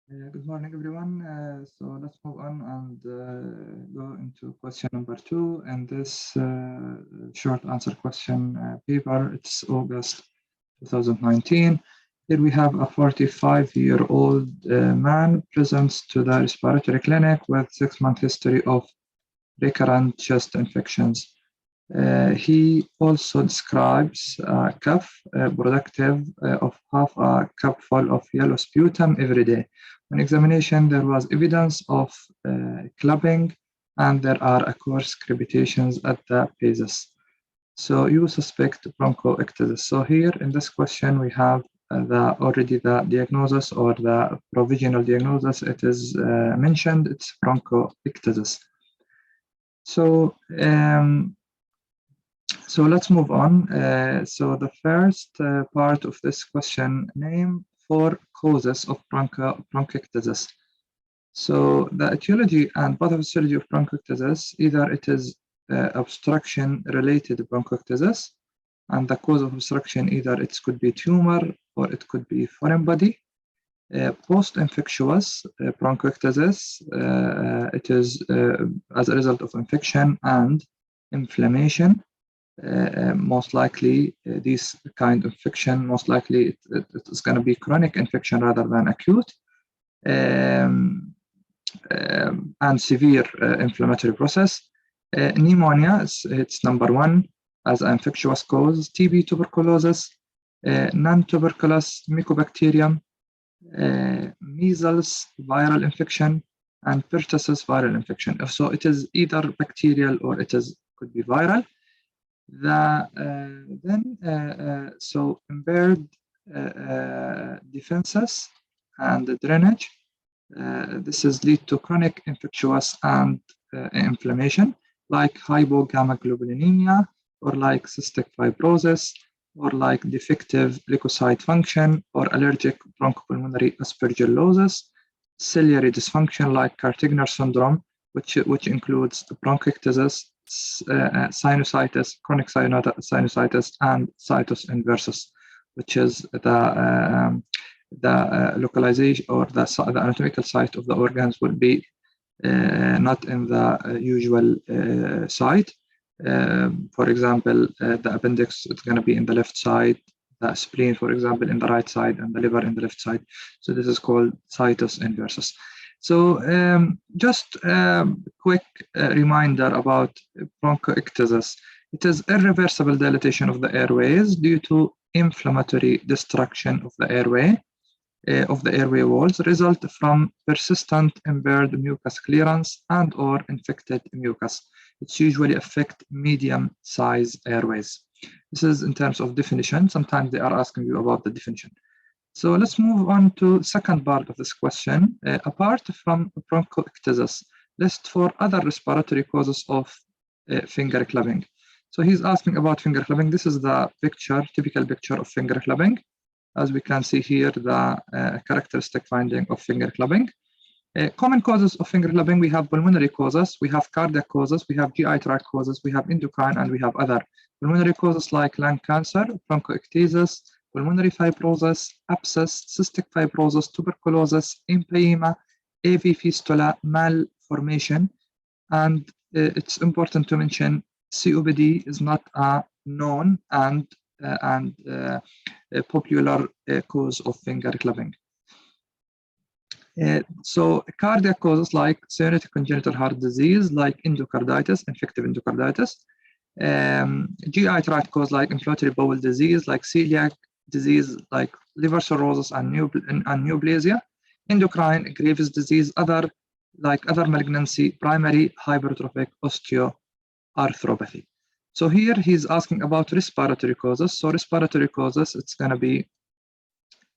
Good morning, everyone. So let's move on and go into question number 2. And this short answer question paper, it's August 2019. Here we have a 45-year-old man presents to the respiratory clinic with 6-month history of recurrent chest infections. He also describes a cough productive of half a cupful of yellow sputum every day. On examination, there was evidence of clubbing, and there are, of course, crepitations at the basis. So you suspect bronchiectasis. So here in this question, we have already the diagnosis or the provisional diagnosis. It is mentioned, it's bronchiectasis. So let's move on. So the first part of this question, name 4 causes of bronchiectasis. So the etiology and pathophysiology of bronchiectasis, either it is obstruction-related bronchiectasis, and the cause of obstruction, either it could be tumor or it could be foreign body. Post-infectious bronchiectasis, it is as a result of infection and inflammation. Most likely this kind of infection, most likely it's going to be chronic infection rather than acute, and severe inflammatory process. Pneumonia, it's number 1 as an infectious cause. TB, tuberculosis, non-tuberculous mycobacterium, measles viral infection, and pertussis viral infection. So it is either bacterial or it could be viral. So impaired defenses and drainage. This is lead to chronic infectious and inflammation, like hypogammaglobulinemia, or like cystic fibrosis, or like defective leukocyte function, or allergic bronchopulmonary aspergillosis, ciliary dysfunction like Cartigner syndrome, which includes bronchiectasis, sinusitis, chronic sinusitis, and situs inversus, which is the localization or the anatomical site of the organs will be not in the usual site. For example, the appendix is going to be in the left side, the spleen, for example, in the right side, and the liver in the left side. So this is called situs inversus. So just a quick reminder about bronchiectasis. It is irreversible dilatation of the airways due to inflammatory destruction of the airway walls, result from persistent impaired mucus clearance and or infected mucus. It's usually affect medium-size airways. This is in terms of definition. Sometimes they are asking you about the definition. So let's move on to second part of this question. Apart from bronchiectasis, list 4 other respiratory causes of finger clubbing. So he's asking about finger clubbing. This is the picture, typical picture of finger clubbing. As we can see here, the characteristic finding of finger clubbing. Common causes of finger clubbing, we have pulmonary causes, we have cardiac causes, we have GI tract causes, we have endocrine, and we have other. Pulmonary causes like lung cancer, bronchiectasis, pulmonary fibrosis, abscess, cystic fibrosis, tuberculosis, empyema, AV fistula, malformation. And it's important to mention COPD is not a known and a popular cause of finger clubbing. So cardiac causes like cyanotic congenital heart disease, like endocarditis, infective endocarditis. GI tract cause like inflammatory bowel disease, like celiac disease, like liver cirrhosis and neoplasia. Endocrine, Graves' disease, other malignancy, primary hypertrophic osteoarthropathy. So here he's asking about respiratory causes. So respiratory causes, it's going to be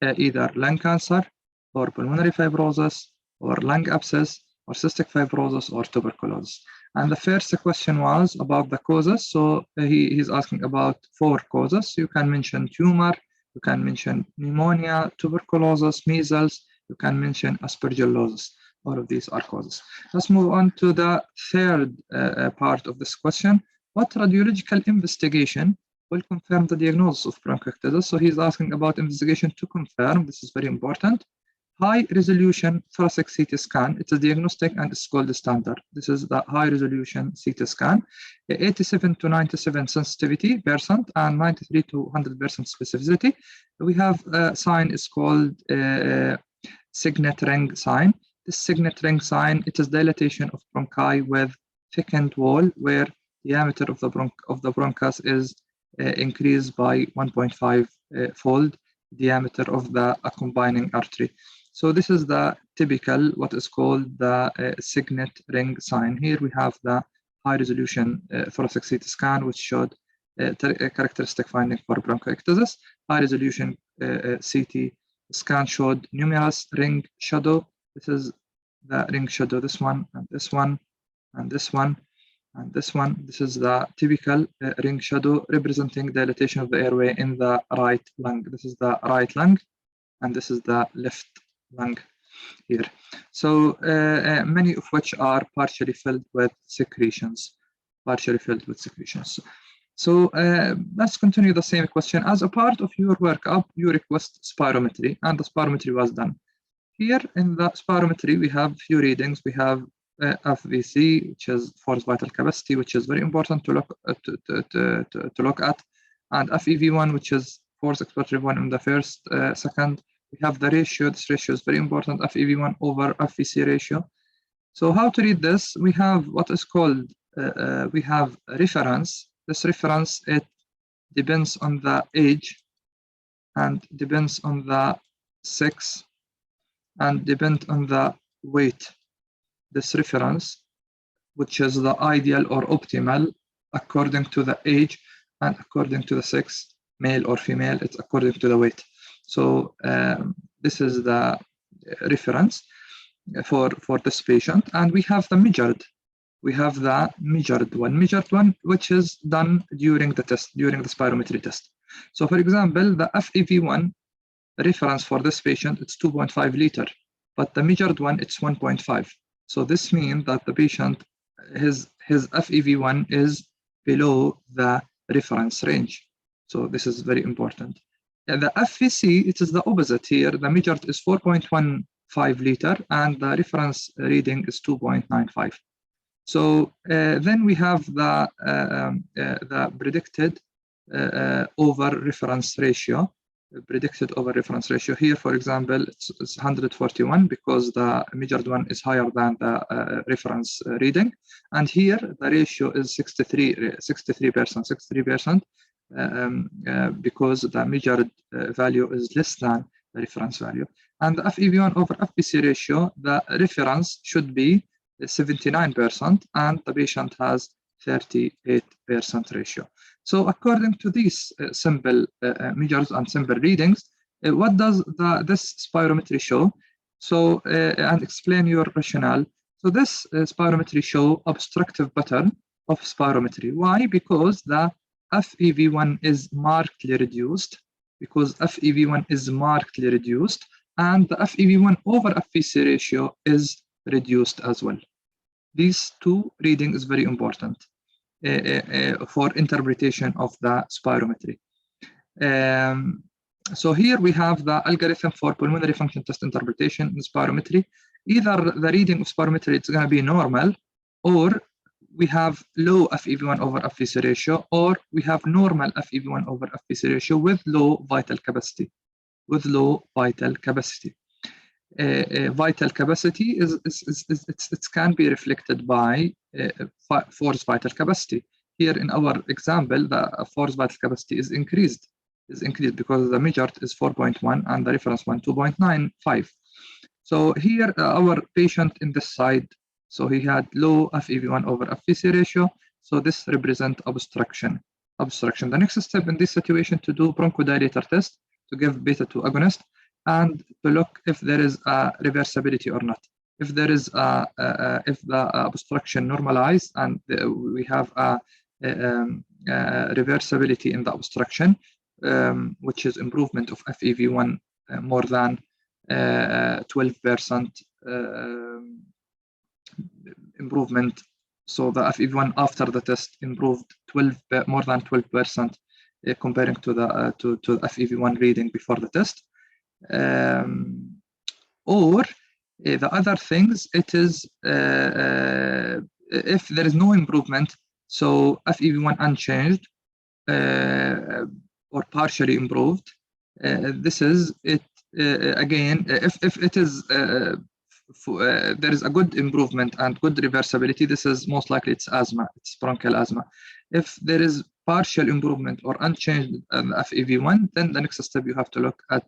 either lung cancer, or pulmonary fibrosis, or lung abscess, or cystic fibrosis, or tuberculosis. And the first question was about the causes. So he's asking about 4 causes. You can mention tumor, you can mention pneumonia, tuberculosis, measles, you can mention aspergillosis. All of these are causes. Let's move on to the third part of this question. What radiological investigation will confirm the diagnosis of bronchiectasis? So he's asking about investigation to confirm. This is very important. High resolution thoracic CT scan, it's a diagnostic and it's gold standard. This is the high resolution CT scan, 87 to 97 sensitivity percent and 93 to 100% specificity. We have a sign is called signet ring sign. This signet ring sign, it is dilatation of bronchi with thickened wall where diameter of the bronchus is increased by 1.5 fold diameter of the combining artery. So this is the typical, what is called the signet ring sign. Here we have the high resolution thoracic CT scan, which showed a characteristic finding for bronchiectasis. High resolution CT scan showed numerous ring shadow. This is the ring shadow, this one, and this one, and this one, and this one. This is the typical ring shadow representing dilatation of the airway in the right lung. This is the right lung, and this is the left lung here. So many of which are partially filled with secretions, So let's continue the same question. As a part of your workup, you request spirometry, and the spirometry was done. Here in the spirometry, we have few readings. We have FVC, which is forced vital capacity, which is very important to look at, and FEV1, which is forced expiratory volume in the first second. We have the ratio. This ratio is very important, FEV1 over FVC ratio. So how to read this? We have what is called, we have a reference. This reference, it depends on the age and depends on the sex and depends on the weight. This reference, which is the ideal or optimal according to the age and according to the sex, male or female, it's according to the weight. So this is the reference for this patient. And we have the measured. We have the measured one, which is done during the test, during the spirometry test. So for example, the FEV1 reference for this patient, it's 2.5 liter, but the measured one, it's 1.5. So this means that the patient, his FEV1 is below the reference range. So this is very important. And the FVC, it is the opposite here. The measured is 4.15 liter and the reference reading is 2.95. So then we have the predicted over reference ratio. Predicted over reference ratio here, for example, it's 141 because the measured one is higher than the reference reading, and here the ratio is 63%, because the measured value is less than the reference value. And the FEV1 over FVC ratio, the reference should be 79% and the patient has 38% ratio. So according to these simple measures and simple readings, what does this spirometry show? So and explain your rationale. So this spirometry show obstructive pattern of spirometry. Why? Because the FEV1 is markedly reduced, and the FEV1 over FVC ratio is reduced as well. These two readings is very important for interpretation of the spirometry. So here we have the algorithm for pulmonary function test interpretation in spirometry. Either the reading of spirometry it's going to be normal, or we have low FEV1 over FVC ratio, or we have normal FEV1 over FVC ratio with low vital capacity. Vital capacity it can be reflected by forced vital capacity. Here in our example, the forced vital capacity is increased because the measured is 4.1 and the reference one 2.95. So here our patient in this side, so he had low FEV1 over FVC ratio. So this represents obstruction. The next step in this situation to do bronchodilator test to give beta-2 agonist and to look if there is a reversibility or not. If there is if the obstruction normalized and we have a reversibility in the obstruction, which is improvement of FEV1 more than 12% improvement. So the FEV1 after the test improved more than 12% comparing to the FEV1 reading before the test. Or the other things, it is if there is no improvement, so FEV1 unchanged or partially improved, this is it. Again, if it is there is a good improvement and good reversibility, this is most likely it's asthma, it's bronchial asthma. If there is partial improvement or unchanged FEV1, then the next step you have to look at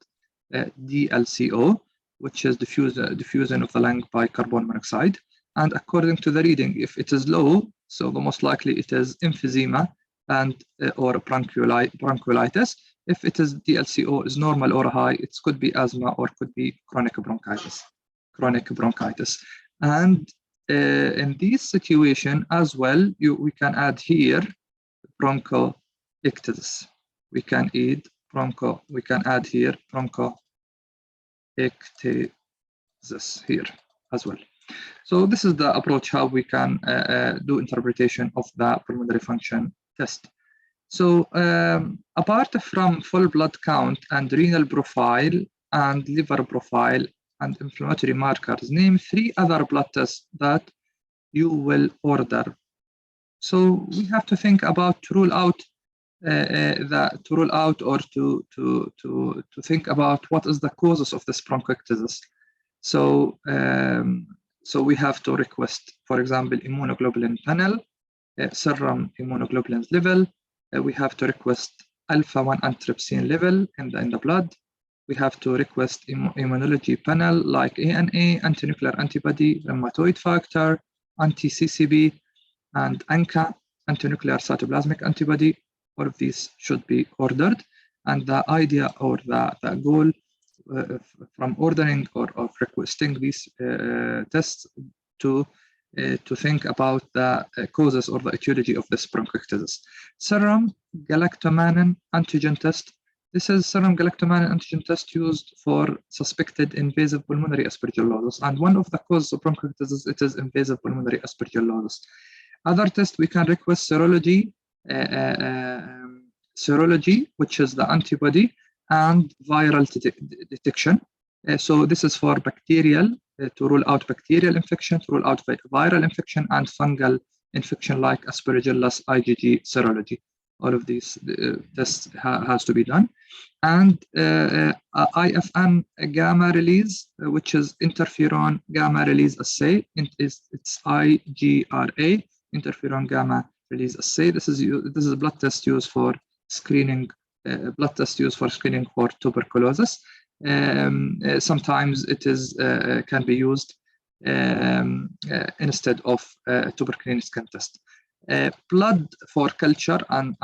DLCO, which is diffusion of the lung by carbon monoxide. And according to the reading, if it is low, so the most likely it is emphysema and or bronchiolitis. If it is DLCO is normal or high, it could be asthma or could be chronic bronchitis. And in this situation as well, we can add here bronchiectasis. We can add here bronchiectasis here as well. So this is the approach how we can do interpretation of the pulmonary function test. So apart from full blood count and renal profile and liver profile and inflammatory markers, name 3 other blood tests that you will order. So we have to think about to rule out or to think about what is the causes of this bronchiectasis. So so we have to request, for example, immunoglobulin panel, serum immunoglobulin level. We have to request alpha-1 antitrypsin level in the blood. We have to request immunology panel like ANA, antinuclear antibody, rheumatoid factor, anti-CCB, and ANCA, antinuclear cytoplasmic antibody. All of these should be ordered. And the idea or the goal from ordering or of requesting these tests to think about the causes or the etiology of this bronchiectasis. Serum galactomannan antigen test. This is serum galactomannan antigen test used for suspected invasive pulmonary aspergillosis. And one of the causes of bronchiectasis, it is invasive pulmonary aspergillosis. Other tests, we can request serology, which is the antibody, and viral detection. So this is for bacterial, to rule out bacterial infection, to rule out viral infection, and fungal infection like Aspergillus IgG serology. All of these tests has to be done. And IFN gamma release, which is interferon gamma release assay. It's IGRA, interferon gamma release assay. This is a blood test used for screening. For tuberculosis. Sometimes it is can be used instead of tuberculin skin test. Blood for culture and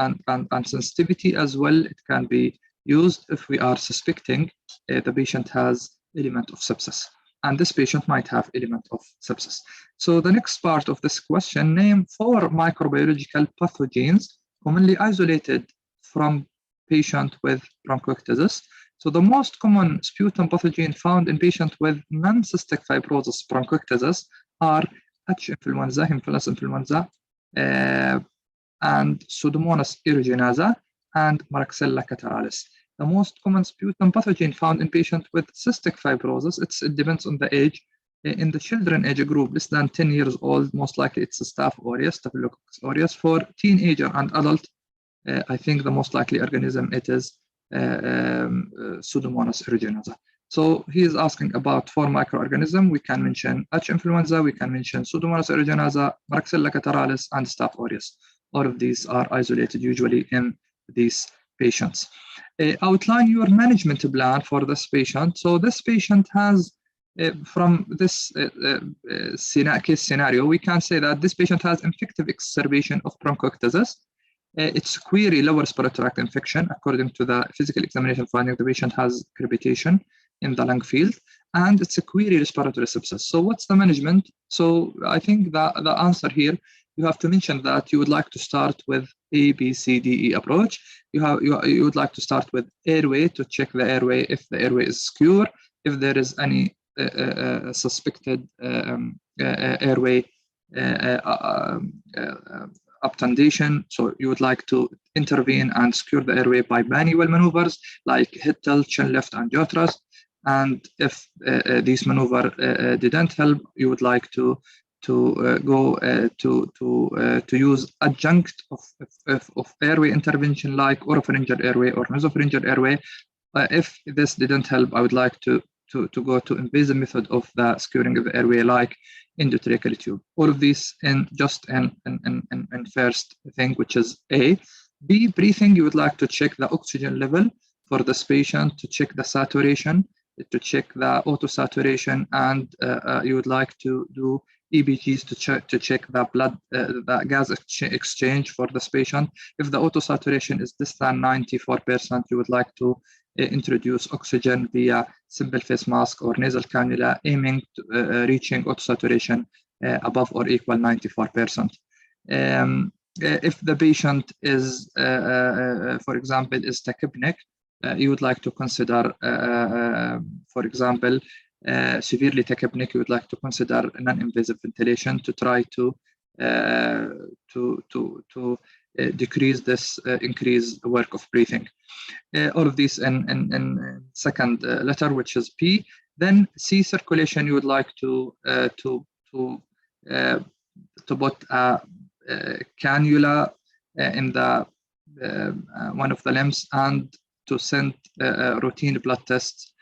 sensitivity as well, it can be used if we are suspecting the patient has element of sepsis, and this patient might have element of sepsis. So the next part of this question, name 4 microbiological pathogens commonly isolated from patient with bronchiectasis. So the most common sputum pathogen found in patients with non-cystic fibrosis bronchiectasis are H. influenza, Haemophilus influenza, and Pseudomonas aeruginosa, and Moraxella catarrhalis. The most common sputum pathogen found in patients with cystic fibrosis, it depends on the age. In the children age group, less than 10 years old, most likely it's Staph aureus, Staphylococcus aureus. For teenager and adult, I think the most likely organism it is Pseudomonas aeruginosa. So he is asking about 4 microorganisms. We can mention H. influenza, we can mention Pseudomonas aeruginosa, Moraxella catarrhalis, and Staph aureus. All of these are isolated usually in these patients. Outline your management plan for this patient. So this patient has, from this case scenario, we can say that this patient has infective exacerbation of bronchiectasis. It's query lower respiratory tract infection. According to the physical examination finding, the patient has crepitation in the lung field, and it's a query respiratory sepsis. So what's the management? So I think the answer here, you have to mention that you would like to start with A, B, C, D, E approach. You would like to start with airway to check the airway, if the airway is secure, if there is any suspected airway obtundation. So you would like to intervene and secure the airway by manual maneuvers like head tilt, chin lift, and jaw thrust. And if these maneuver didn't help, you would like to use adjunct of airway intervention like oropharyngeal airway or nasopharyngeal airway. If this didn't help, I would like to go to invasive method of the skewering of the airway like endotracheal tube. All of these in first thing, which is A. B, breathing, you would like to check the oxygen level for this patient, to check the saturation, to check the auto-saturation, and you would like to do EBGs to check the blood, the gas exchange for this patient. If the auto-saturation is less than 94%, you would like to introduce oxygen via simple face mask or nasal cannula, aiming to reaching auto-saturation above or equal 94%. If the patient is, for example, is tachypneic, you would like to consider, for example, severely tachypneic, you would like to consider non-invasive ventilation to try to decrease this increase work of breathing. All of these in second letter, which is P. Then C, circulation, you would like to put a cannula in the one of the limbs and to send routine blood tests,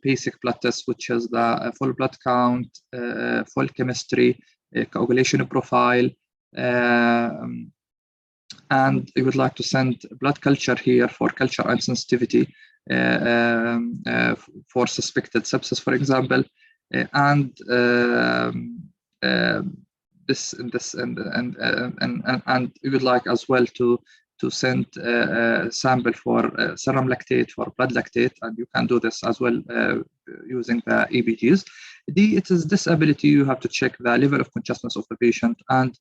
basic blood tests, which is the full blood count, full chemistry, coagulation profile, and you would like to send blood culture here for culture and sensitivity for suspected sepsis, for example, and you would like as well to send sample for serum lactate, for blood lactate, and you can do this as well using the EBGs. D, it is this ability you have to check the level of consciousness of the patient and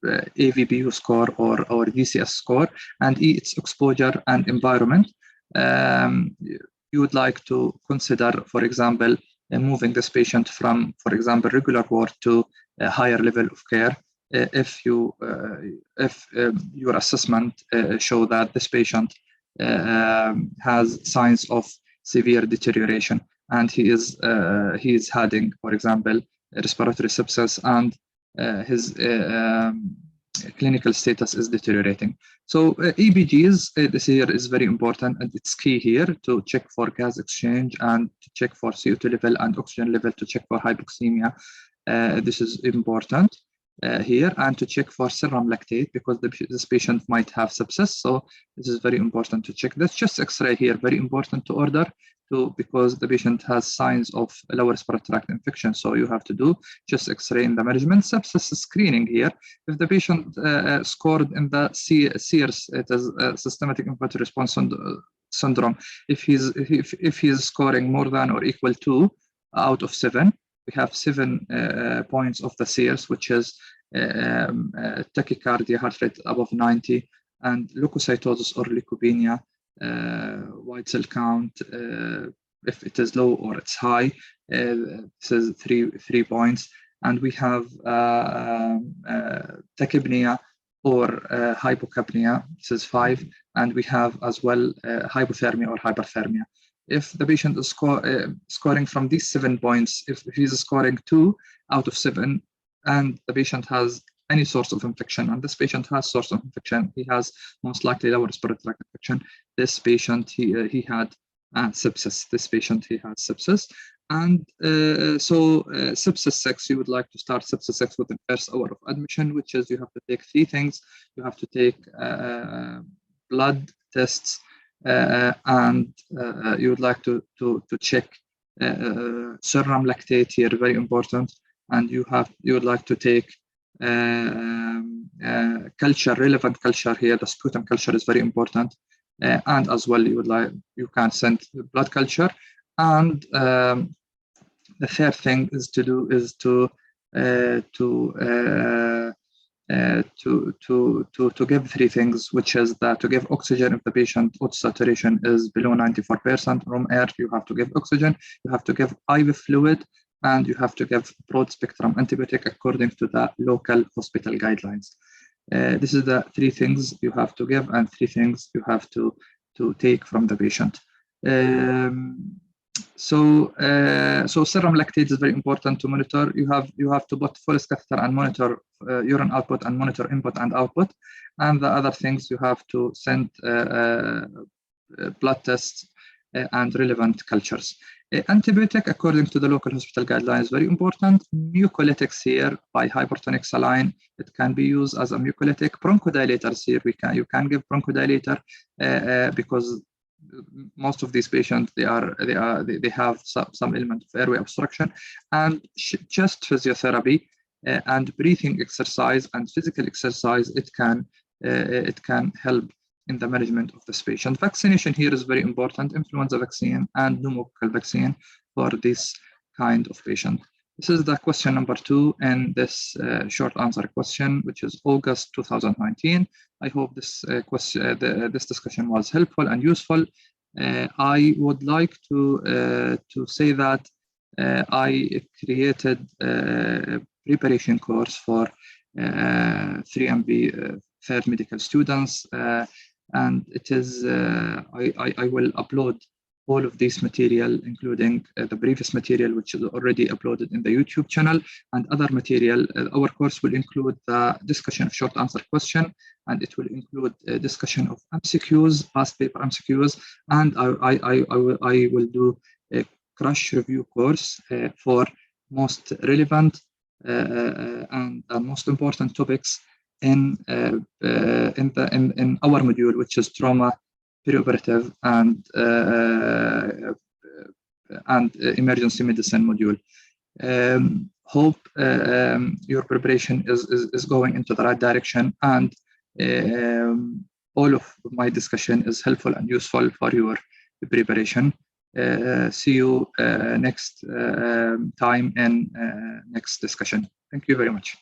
AVPU score or DCS score, and E, its exposure and environment. You would like to consider, for example, moving this patient from, for example, regular ward to a higher level of care if your assessment show that this patient has signs of severe deterioration and he is having, for example, respiratory sepsis and his clinical status is deteriorating. So EBGs, this here is very important, and it's key here to check for gas exchange and to check for CO2 level and oxygen level, to check for hypoxemia. This is important here, and to check for serum lactate because this patient might have sepsis. So this is very important to check. That's chest X-ray here, very important to order because the patient has signs of lower respiratory tract infection. So you have to do chest X-ray in the management. Sepsis screening here. If the patient scored in the SEERS, it is systematic inflammatory response syndrome. If he's scoring more than or equal to out of 7, we have 7 points of the SEERS, which is tachycardia, heart rate above 90, and leukocytosis or leukopenia, white cell count, if it is low or it's high, this is 3 points. And we have tachypnea or hypocapnia, this is 5, and we have as well hypothermia or hyperthermia. If the patient is scoring from these 7 points, if he's scoring 2 out of 7, and the patient has any source of infection, and this patient has source of infection, he has most likely lower respiratory tract infection. This patient, he had sepsis. This patient, he had sepsis. And so sepsis 6, you would like to start sepsis 6 within the first hour of admission, which is you have to take 3 things. You have to take blood tests, and you would like to check serum lactate here, very important. And you would like to take culture, relevant culture here. The sputum culture is very important, and as well you can send blood culture. And the third thing is to give 3 things, which is that to give oxygen if the patient saturation is below 94%. Room air, you have to give oxygen. You have to give IV fluid, and you have to give broad spectrum antibiotic according to the local hospital guidelines. This is the 3 things you have to give, and 3 things you have to to take from the patient. So serum lactate is very important to monitor. You have to put Foley's catheter and monitor urine output and monitor input and output. And the other things, you have to send blood tests and relevant cultures. Antibiotic, according to the local hospital guidelines, very important. Mucolytics here by hypertonic saline, it can be used as a mucolytic. Bronchodilators here, you can give bronchodilator because most of these patients they have some element of airway obstruction. And chest physiotherapy and breathing exercise and physical exercise, it can help in the management of this patient. Vaccination here is very important, influenza vaccine and pneumococcal vaccine for this kind of patient. This is the question number 2 in this short answer question, which is August 2019. I hope this this discussion was helpful and useful. I would like to say that I created a preparation course for 3MB third medical students, and it is I will upload all of this material, including the previous material, which is already uploaded in the YouTube channel, and other material. Our course will include the discussion of short answer question, and it will include a discussion of MCQs, past paper MCQs, and I will do a crash review course for most relevant and most important topics in our module, which is trauma, perioperative, and emergency medicine module. Hope your preparation is going into the right direction, and all of my discussion is helpful and useful for your preparation. See you next time in next discussion. Thank you very much.